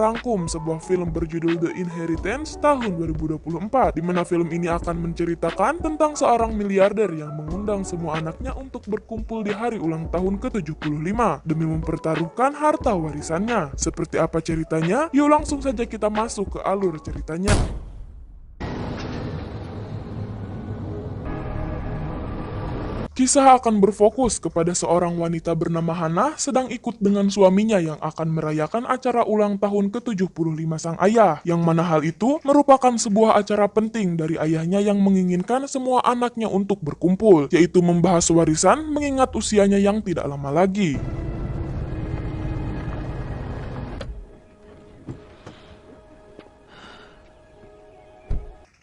Rangkum sebuah film berjudul The Inheritance tahun 2024, di mana film ini akan menceritakan tentang seorang miliarder yang mengundang semua anaknya untuk berkumpul di hari ulang tahun ke-75 demi mempertaruhkan harta warisannya. Seperti apa ceritanya? Yuk langsung saja kita masuk ke alur ceritanya. Kisah akan berfokus kepada seorang wanita bernama Hannah sedang ikut dengan suaminya yang akan merayakan acara ulang tahun ke-75 sang ayah, yang mana hal itu merupakan sebuah acara penting dari ayahnya yang menginginkan semua anaknya untuk berkumpul, yaitu membahas warisan mengingat usianya yang tidak lama lagi.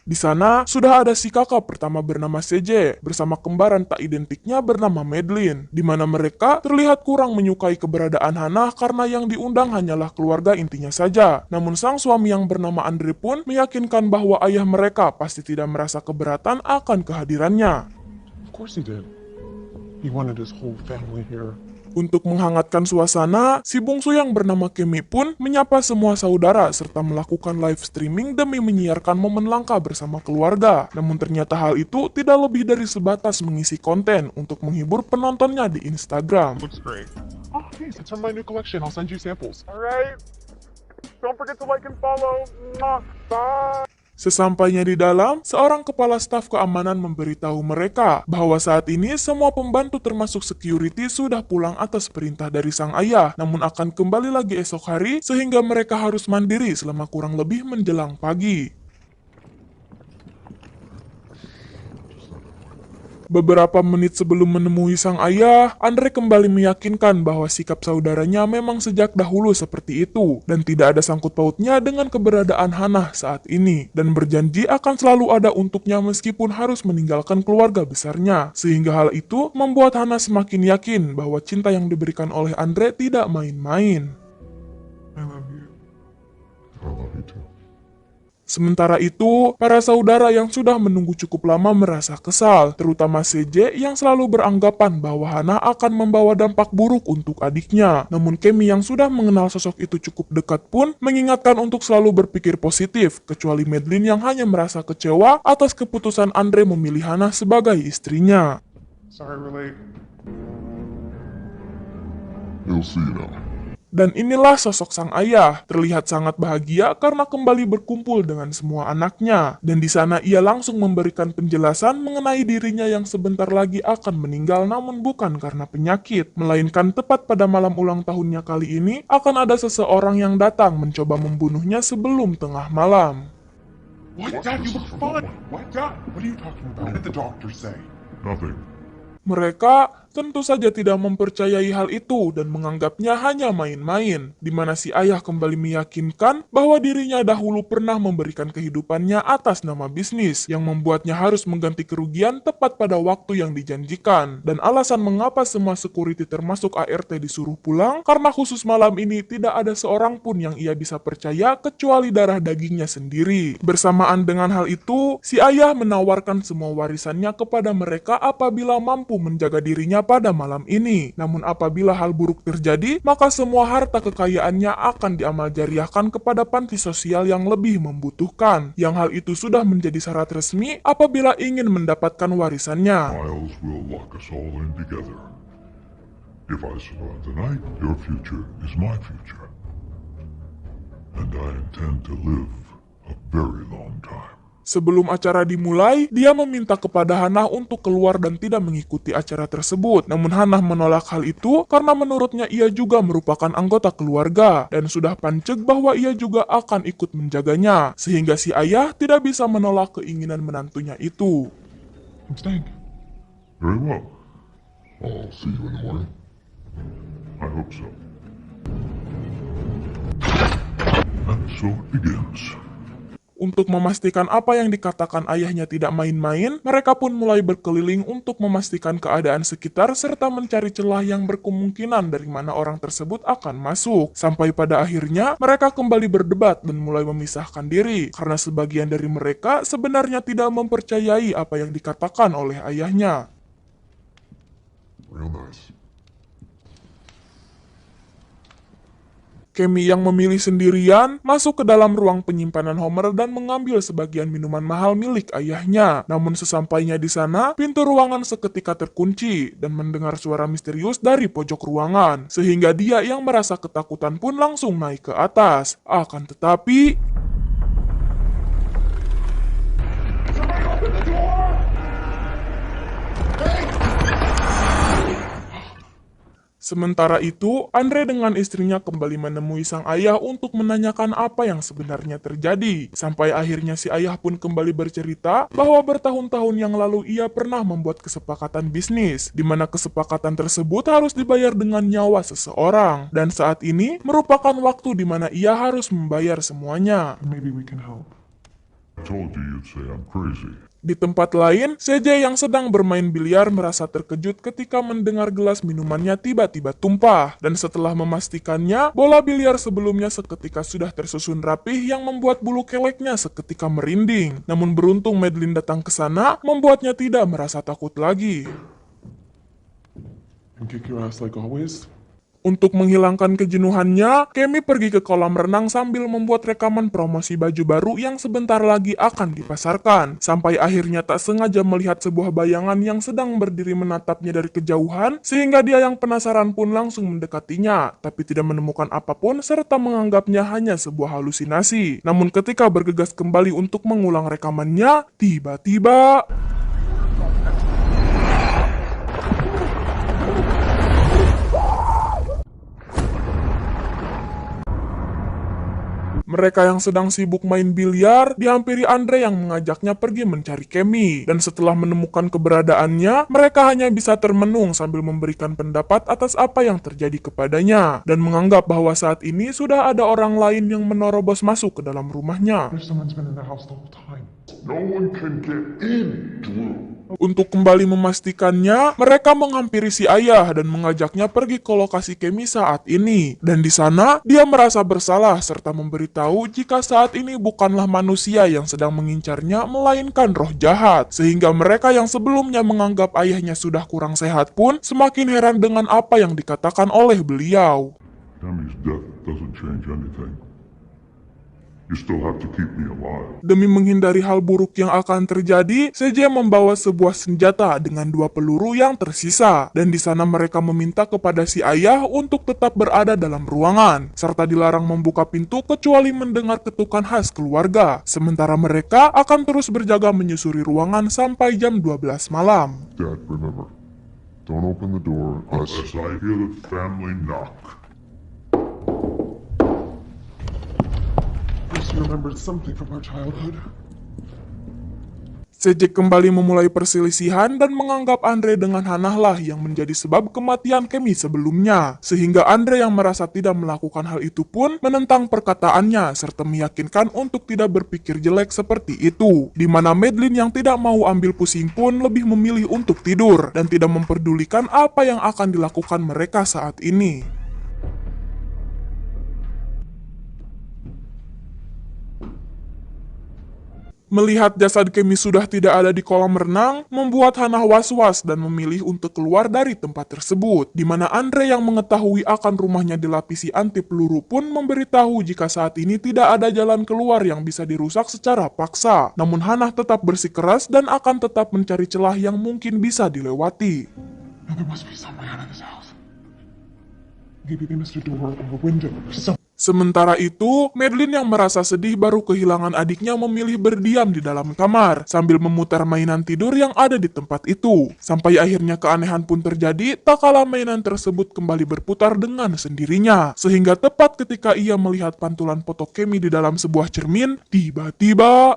Di sana, sudah ada si kakak pertama bernama CJ, bersama kembaran tak identiknya bernama Madeline, di mana mereka terlihat kurang menyukai keberadaan Hannah karena yang diundang hanyalah keluarga intinya saja. Namun sang suami yang bernama Andre pun meyakinkan bahwa ayah mereka pasti tidak merasa keberatan akan kehadirannya. Of course he did. He wanted his whole family here. Untuk menghangatkan suasana, si bungsu yang bernama Kemi pun menyapa semua saudara serta melakukan live streaming demi menyiarkan momen langka bersama keluarga. Namun ternyata hal itu tidak lebih dari sebatas mengisi konten untuk menghibur penontonnya di Instagram. Looks great. Oh, hey, it's from my new collection. I'll send you samples. Alright, don't forget to like and follow. Bye. Sesampainya di dalam, seorang kepala staf keamanan memberitahu mereka bahwa saat ini semua pembantu termasuk security sudah pulang atas perintah dari sang ayah, namun akan kembali lagi esok hari sehingga mereka harus mandiri selama kurang lebih menjelang pagi. Beberapa menit sebelum menemui sang ayah, Andre kembali meyakinkan bahwa sikap saudaranya memang sejak dahulu seperti itu dan tidak ada sangkut pautnya dengan keberadaan Hannah saat ini, dan berjanji akan selalu ada untuknya meskipun harus meninggalkan keluarga besarnya. Sehingga hal itu membuat Hannah semakin yakin bahwa cinta yang diberikan oleh Andre tidak main-main. I love you. I love you too. Sementara itu, para saudara yang sudah menunggu cukup lama merasa kesal, terutama CJ yang selalu beranggapan bahwa Hannah akan membawa dampak buruk untuk adiknya. Namun Kemi yang sudah mengenal sosok itu cukup dekat pun mengingatkan untuk selalu berpikir positif, kecuali Madeline yang hanya merasa kecewa atas keputusan Andre memilih Hannah sebagai istrinya. Sorry we're late. You'll see now. Dan inilah sosok sang ayah, terlihat sangat bahagia karena kembali berkumpul dengan semua anaknya. Dan di sana ia langsung memberikan penjelasan mengenai dirinya yang sebentar lagi akan meninggal, namun bukan karena penyakit, melainkan tepat pada malam ulang tahunnya kali ini akan ada seseorang yang datang mencoba membunuhnya sebelum tengah malam. What, Dad? You look fine. What, Dad? What are you talking about? What did the doctor say? Nothing. Mereka tentu saja tidak mempercayai hal itu dan menganggapnya hanya main-main, di mana si ayah kembali meyakinkan bahwa dirinya dahulu pernah memberikan kehidupannya atas nama bisnis, yang membuatnya harus mengganti kerugian tepat pada waktu yang dijanjikan. Dan alasan mengapa semua security termasuk ART disuruh pulang, karena khusus malam ini tidak ada seorang pun yang ia bisa percaya kecuali darah dagingnya sendiri. Bersamaan dengan hal itu, si ayah menawarkan semua warisannya kepada mereka apabila mampu menjaga dirinya pada malam ini. Namun apabila hal buruk terjadi, maka semua harta kekayaannya akan diamal-jariahkan kepada panti sosial yang lebih membutuhkan. Yang hal itu sudah menjadi syarat resmi apabila ingin mendapatkan warisannya. Miles will lock us all in together. If I survive the night, your future is my future. And I intend to live a very long time. Sebelum acara dimulai, dia meminta kepada Hannah untuk keluar dan tidak mengikuti acara tersebut. Namun Hannah menolak hal itu karena menurutnya ia juga merupakan anggota keluarga dan sudah panceg bahwa ia juga akan ikut menjaganya. Sehingga si ayah tidak bisa menolak keinginan menantunya itu. I'm staying. Very well. I'll see you in the morning. I hope so. And so it begins. Untuk memastikan apa yang dikatakan ayahnya tidak main-main, mereka pun mulai berkeliling untuk memastikan keadaan sekitar serta mencari celah yang berkemungkinan dari mana orang tersebut akan masuk. Sampai pada akhirnya, mereka kembali berdebat dan mulai memisahkan diri, karena sebagian dari mereka sebenarnya tidak mempercayai apa yang dikatakan oleh ayahnya. Real nice. Kemi yang memilih sendirian masuk ke dalam ruang penyimpanan Homer dan mengambil sebagian minuman mahal milik ayahnya. Namun sesampainya di sana, pintu ruangan seketika terkunci dan mendengar suara misterius dari pojok ruangan. Sehingga dia yang merasa ketakutan pun langsung naik ke atas. Akan tetapi... Sementara itu, Andre dengan istrinya kembali menemui sang ayah untuk menanyakan apa yang sebenarnya terjadi. Sampai akhirnya si ayah pun kembali bercerita bahwa bertahun-tahun yang lalu ia pernah membuat kesepakatan bisnis, di mana kesepakatan tersebut harus dibayar dengan nyawa seseorang. Dan saat ini merupakan waktu di mana ia harus membayar semuanya. Maybe we can help. I told you you'd say I'm crazy. Di tempat lain, CJ yang sedang bermain biliar merasa terkejut ketika mendengar gelas minumannya tiba-tiba tumpah. Dan setelah memastikannya, bola biliar sebelumnya seketika sudah tersusun rapih yang membuat bulu keleknya seketika merinding. Namun beruntung Madeline datang ke sana, membuatnya tidak merasa takut lagi. And kick your ass like always. Untuk menghilangkan kejenuhannya, Kemi pergi ke kolam renang sambil membuat rekaman promosi baju baru yang sebentar lagi akan dipasarkan. Sampai akhirnya tak sengaja melihat sebuah bayangan yang sedang berdiri menatapnya dari kejauhan, sehingga dia yang penasaran pun langsung mendekatinya, tapi tidak menemukan apapun serta menganggapnya hanya sebuah halusinasi. Namun ketika bergegas kembali untuk mengulang rekamannya, tiba-tiba... Mereka yang sedang sibuk main biliar dihampiri Andre yang mengajaknya pergi mencari Kemi. Dan setelah menemukan keberadaannya, mereka hanya bisa termenung sambil memberikan pendapat atas apa yang terjadi kepadanya. Dan menganggap bahwa saat ini sudah ada orang lain yang menerobos masuk ke dalam rumahnya. If someone's been in the house the whole time. No one can get in, Drew. Untuk kembali memastikannya, mereka menghampiri si ayah dan mengajaknya pergi ke lokasi Kemi saat ini. Dan di sana, dia merasa bersalah serta memberitahu jika saat ini bukanlah manusia yang sedang mengincarnya, melainkan roh jahat. Sehingga mereka yang sebelumnya menganggap ayahnya sudah kurang sehat pun semakin heran dengan apa yang dikatakan oleh beliau. Tammy's death doesn't change anything. You still have to keep me alive. Demi menghindari hal buruk yang akan terjadi, CJ membawa sebuah senjata dengan 2 peluru yang tersisa. Dan di sana mereka meminta kepada si ayah untuk tetap berada dalam ruangan, serta dilarang membuka pintu kecuali mendengar ketukan khas keluarga. Sementara mereka akan terus berjaga menyusuri ruangan sampai jam 12 malam. Dad, remember, don't open the door unless I hear the family knock. Bruce remembered something from our childhood. CJ kembali memulai perselisihan dan menganggap Andre dengan Hannah yang menjadi sebab kematian Kemi sebelumnya. Sehingga Andre yang merasa tidak melakukan hal itu pun menentang perkataannya serta meyakinkan untuk tidak berpikir jelek seperti itu. Di mana Madeline yang tidak mau ambil pusing pun lebih memilih untuk tidur dan tidak memperdulikan apa yang akan dilakukan mereka saat ini. Melihat jasad Kemi sudah tidak ada di kolam renang, membuat Hannah was-was dan memilih untuk keluar dari tempat tersebut. Di mana Andre yang mengetahui akan rumahnya dilapisi anti peluru pun memberitahu jika saat ini tidak ada jalan keluar yang bisa dirusak secara paksa. Namun Hannah tetap bersikeras dan akan tetap mencari celah yang mungkin bisa dilewati. Now there must be some way out of this house. Maybe they missed a door or a window or something. Sementara itu, Madeline yang merasa sedih baru kehilangan adiknya memilih berdiam di dalam kamar sambil memutar mainan tidur yang ada di tempat itu. Sampai akhirnya keanehan pun terjadi tak kala mainan tersebut kembali berputar dengan sendirinya. Sehingga tepat ketika ia melihat pantulan foto Kemi di dalam sebuah cermin, tiba-tiba...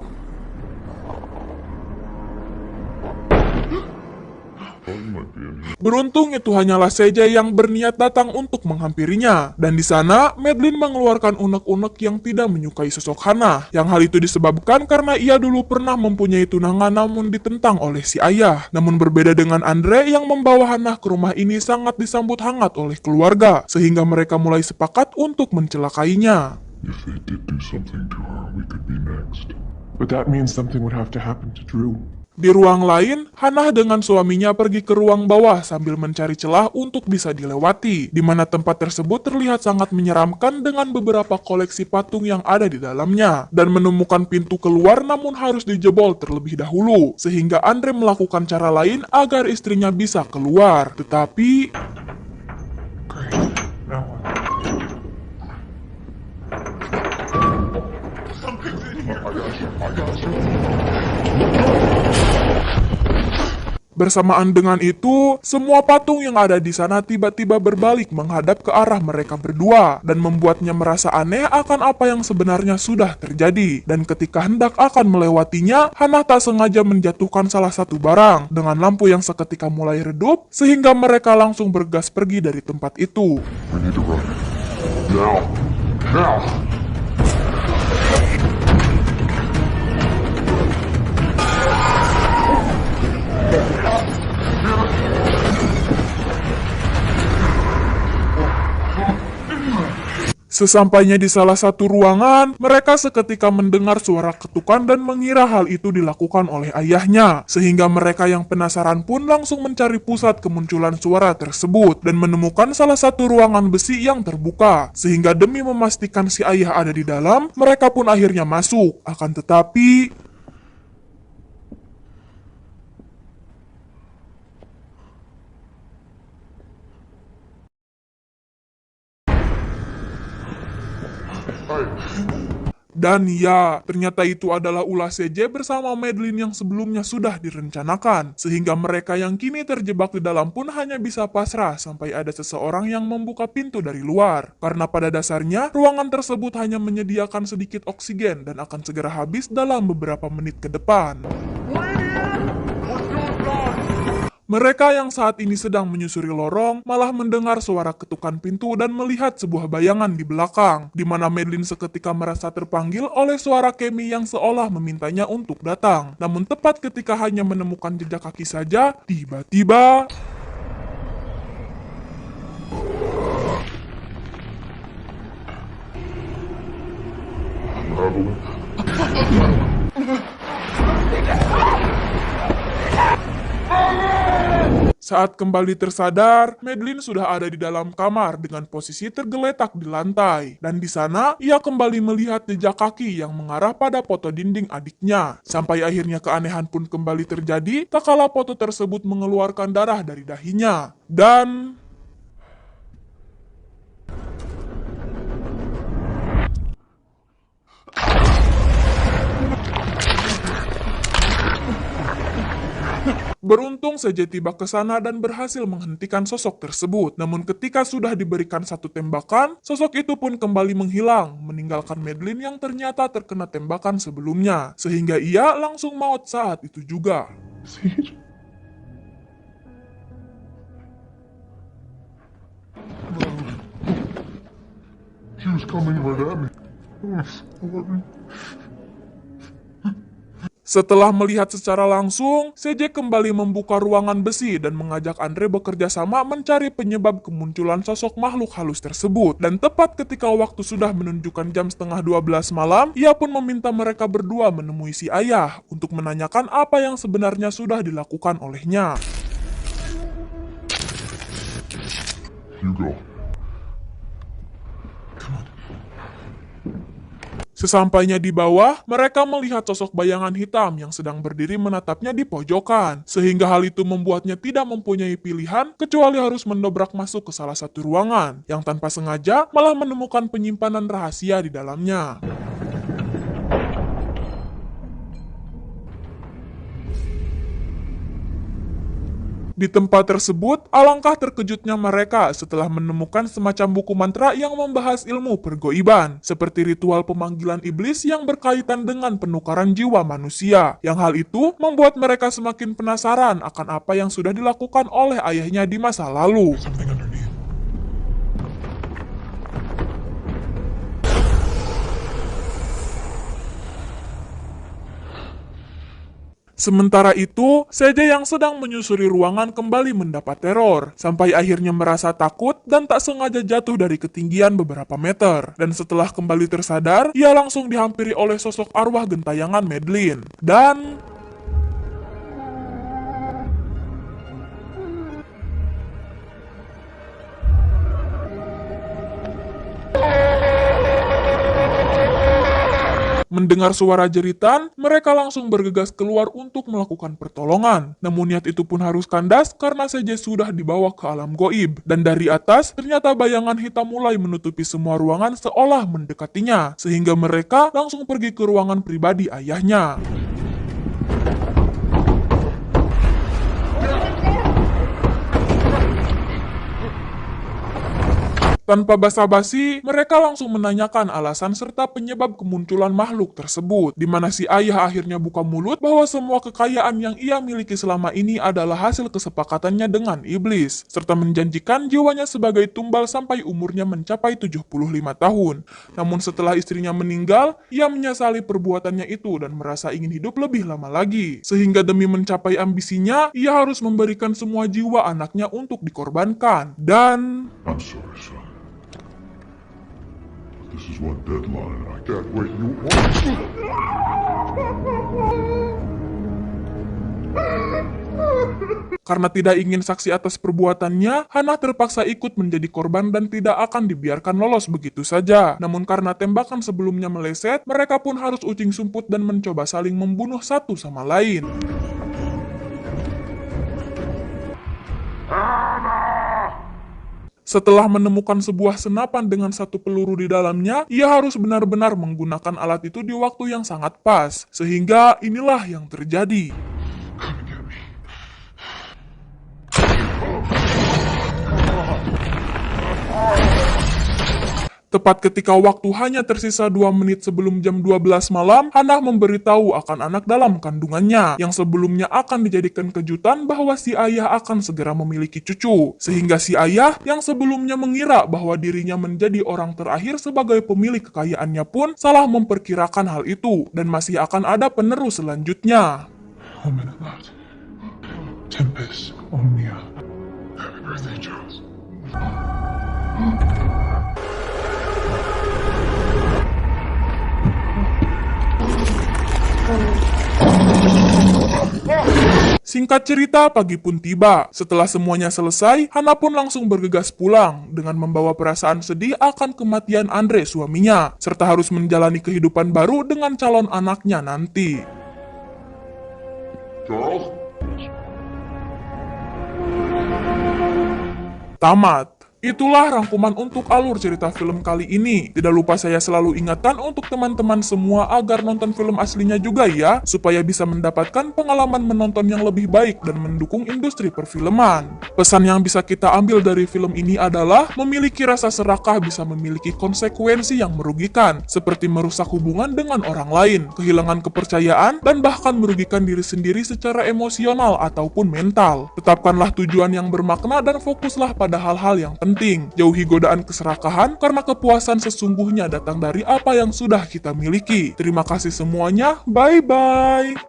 Beruntung itu hanyalah CJ yang berniat datang untuk menghampirinya. Dan di sana, Madeline mengeluarkan unek-unek yang tidak menyukai sosok Hannah. Yang hal itu disebabkan karena ia dulu pernah mempunyai tunangan namun ditentang oleh si ayah. Namun berbeda dengan Andre yang membawa Hannah ke rumah ini sangat disambut hangat oleh keluarga. Sehingga mereka mulai sepakat untuk mencelakainya. If they did do something to her, we could be next. But that means something would have to happen to Drew. Di ruang lain, Hannah dengan suaminya pergi ke ruang bawah sambil mencari celah untuk bisa dilewati, di mana tempat tersebut terlihat sangat menyeramkan dengan beberapa koleksi patung yang ada di dalamnya, dan menemukan pintu keluar namun harus dijebol terlebih dahulu, sehingga Andre melakukan cara lain agar istrinya bisa keluar. Tetapi Now what? bersamaan dengan itu, semua patung yang ada di sana tiba-tiba berbalik menghadap ke arah mereka berdua dan membuatnya merasa aneh akan apa yang sebenarnya sudah terjadi. Dan ketika hendak akan melewatinya, Hannah tak sengaja menjatuhkan salah satu barang dengan lampu yang seketika mulai redup sehingga mereka langsung bergas pergi dari tempat itu. We need to run. Now! Now! Sesampainya di salah satu ruangan, mereka seketika mendengar suara ketukan dan mengira hal itu dilakukan oleh ayahnya. Sehingga mereka yang penasaran pun langsung mencari pusat kemunculan suara tersebut dan menemukan salah satu ruangan besi yang terbuka. Sehingga demi memastikan si ayah ada di dalam, mereka pun akhirnya masuk. Akan tetapi, dan ya, ternyata itu adalah ulah CJ bersama Madeline yang sebelumnya sudah direncanakan. Sehingga mereka yang kini terjebak di dalam pun hanya bisa pasrah sampai ada seseorang yang membuka pintu dari luar. Karena pada dasarnya, ruangan tersebut hanya menyediakan sedikit oksigen dan akan segera habis dalam beberapa menit ke depan. Mereka yang saat ini sedang menyusuri lorong malah mendengar suara ketukan pintu dan melihat sebuah bayangan di belakang, di mana Madeline seketika merasa terpanggil oleh suara Kemi yang seolah memintanya untuk datang. Namun tepat ketika hanya menemukan jejak kaki saja, tiba-tiba saat kembali tersadar, Madeline sudah ada di dalam kamar dengan posisi tergeletak di lantai. Dan di sana, ia kembali melihat jejak kaki yang mengarah pada foto dinding adiknya. Sampai akhirnya keanehan pun kembali terjadi, tak kala foto tersebut mengeluarkan darah dari dahinya. Dan beruntung saja tiba ke sana dan berhasil menghentikan sosok tersebut. Namun ketika sudah diberikan satu tembakan, sosok itu pun kembali menghilang, meninggalkan Madeline yang ternyata terkena tembakan sebelumnya. Sehingga ia langsung maut saat itu juga. Siege? She was coming right at me. I'm sorry. Setelah melihat secara langsung, CJ kembali membuka ruangan besi dan mengajak Andre bekerja sama mencari penyebab kemunculan sosok makhluk halus tersebut. Dan tepat ketika waktu sudah menunjukkan jam setengah 12 malam, ia pun meminta mereka berdua menemui si ayah untuk menanyakan apa yang sebenarnya sudah dilakukan olehnya. Hugo. Sesampainya di bawah, mereka melihat sosok bayangan hitam yang sedang berdiri menatapnya di pojokan. Sehingga hal itu membuatnya tidak mempunyai pilihan kecuali harus mendobrak masuk ke salah satu ruangan, yang tanpa sengaja malah menemukan penyimpanan rahasia di dalamnya. Di tempat tersebut, alangkah terkejutnya mereka setelah menemukan semacam buku mantra yang membahas ilmu pergoiban, seperti ritual pemanggilan iblis yang berkaitan dengan penukaran jiwa manusia. Yang hal itu membuat mereka semakin penasaran akan apa yang sudah dilakukan oleh ayahnya di masa lalu. Something underneath. Sementara itu, CJ yang sedang menyusuri ruangan kembali mendapat teror, sampai akhirnya merasa takut dan tak sengaja jatuh dari ketinggian beberapa meter. Dan setelah kembali tersadar, ia langsung dihampiri oleh sosok arwah gentayangan Madeline. Dan Mendengar suara jeritan, mereka langsung bergegas keluar untuk melakukan pertolongan. Namun niat itu pun harus kandas karena CJ sudah dibawa ke alam goib. Dan dari atas, ternyata bayangan hitam mulai menutupi semua ruangan seolah mendekatinya. Sehingga mereka langsung pergi ke ruangan pribadi ayahnya. Tanpa basa-basi, mereka langsung menanyakan alasan serta penyebab kemunculan makhluk tersebut, di mana si ayah akhirnya buka mulut bahwa semua kekayaan yang ia miliki selama ini adalah hasil kesepakatannya dengan iblis, serta menjanjikan jiwanya sebagai tumbal sampai umurnya mencapai 75 tahun. Namun setelah istrinya meninggal, ia menyesali perbuatannya itu dan merasa ingin hidup lebih lama lagi. Sehingga demi mencapai ambisinya, ia harus memberikan semua jiwa anaknya untuk dikorbankan. Dan I'm sorry, son. This is one deadline, and I can't wait. karena tidak ingin saksi atas perbuatannya, Hannah terpaksa ikut menjadi korban dan tidak akan dibiarkan lolos begitu saja. Namun karena tembakan sebelumnya meleset, mereka pun harus ucing sumput dan mencoba saling membunuh satu sama lain. Setelah menemukan sebuah senapan dengan satu peluru di dalamnya, ia harus benar-benar menggunakan alat itu di waktu yang sangat pas. Sehingga inilah yang terjadi. Come and get me. Tepat ketika waktu hanya tersisa 2 menit sebelum jam 12 malam, Hannah memberitahu akan anak dalam kandungannya, yang sebelumnya akan dijadikan kejutan bahwa si ayah akan segera memiliki cucu. Sehingga si ayah yang sebelumnya mengira bahwa dirinya menjadi orang terakhir sebagai pemilik kekayaannya pun salah memperkirakan hal itu, dan masih akan ada penerus selanjutnya. 1 minute left. Tempest, Omnia. Happy birthday, Charles. Singkat cerita, pagi pun tiba. Setelah semuanya selesai, Hannah pun langsung bergegas pulang dengan membawa perasaan sedih akan kematian Andre suaminya, serta harus menjalani kehidupan baru dengan calon anaknya nanti. Charles? Tamat. Itulah rangkuman untuk alur cerita film kali ini. Tidak lupa saya selalu ingatkan untuk teman-teman semua agar nonton film aslinya juga ya, supaya bisa mendapatkan pengalaman menonton yang lebih baik dan mendukung industri perfilman. Pesan yang bisa kita ambil dari film ini adalah memiliki rasa serakah bisa memiliki konsekuensi yang merugikan, seperti merusak hubungan dengan orang lain, kehilangan kepercayaan, dan bahkan merugikan diri sendiri secara emosional ataupun mental. Tetapkanlah tujuan yang bermakna dan fokuslah pada hal-hal yang penting. Jauhi godaan keserakahan karena kepuasan sesungguhnya datang dari apa yang sudah kita miliki. Terima kasih semuanya, bye-bye.